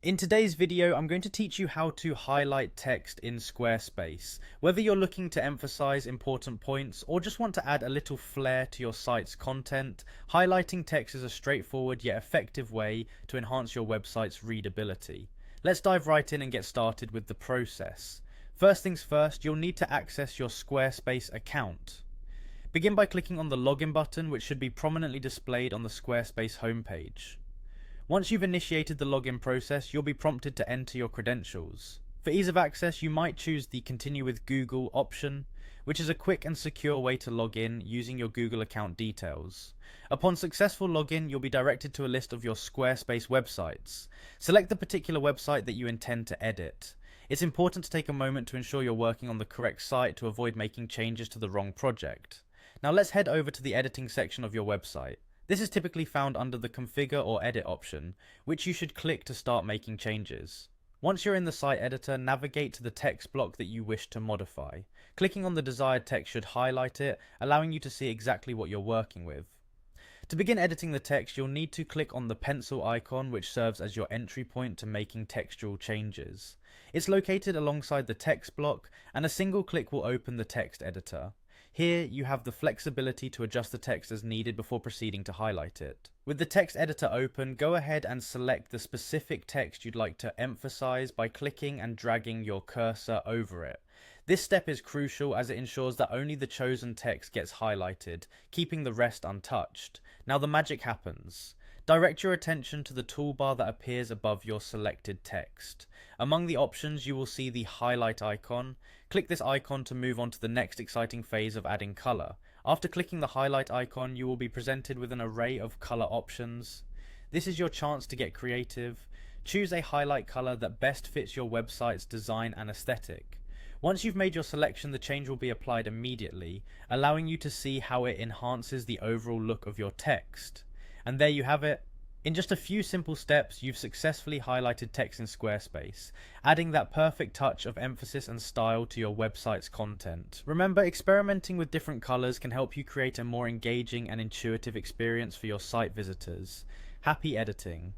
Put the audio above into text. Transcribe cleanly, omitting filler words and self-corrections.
In today's video, I'm going to teach you how to highlight text in Squarespace. Whether you're looking to emphasize important points or just want to add a little flair to your site's content, highlighting text is a straightforward yet effective way to enhance your website's readability. Let's dive right in and get started with the process. First things first, you'll need to access your Squarespace account. Begin by clicking on the login button, which should be prominently displayed on the Squarespace homepage. Once you've initiated the login process, you'll be prompted to enter your credentials. For ease of access, you might choose the Continue with Google option, which is a quick and secure way to log in using your Google account details. Upon successful login, you'll be directed to a list of your Squarespace websites. Select the particular website that you intend to edit. It's important to take a moment to ensure you're working on the correct site to avoid making changes to the wrong project. Now let's head over to the editing section of your website. This is typically found under the Configure or Edit option, which you should click to start making changes. Once you're in the site editor, navigate to the text block that you wish to modify. Clicking on the desired text should highlight it, allowing you to see exactly what you're working with. To begin editing the text, you'll need to click on the pencil icon, which serves as your entry point to making textual changes. It's located alongside the text block, and a single click will open the text editor. Here, you have the flexibility to adjust the text as needed before proceeding to highlight it. With the text editor open, go ahead and select the specific text you'd like to emphasize by clicking and dragging your cursor over it. This step is crucial as it ensures that only the chosen text gets highlighted, keeping the rest untouched. Now the magic happens. Direct your attention to the toolbar that appears above your selected text. Among the options, you will see the highlight icon. Click this icon to move on to the next exciting phase of adding color. After clicking the highlight icon, you will be presented with an array of color options. This is your chance to get creative. Choose a highlight color that best fits your website's design and aesthetic. Once you've made your selection, the change will be applied immediately, allowing you to see how it enhances the overall look of your text. And there you have it. In just a few simple steps, you've successfully highlighted text in Squarespace, adding that perfect touch of emphasis and style to your website's content. Remember, experimenting with different colors can help you create a more engaging and intuitive experience for your site visitors. Happy editing!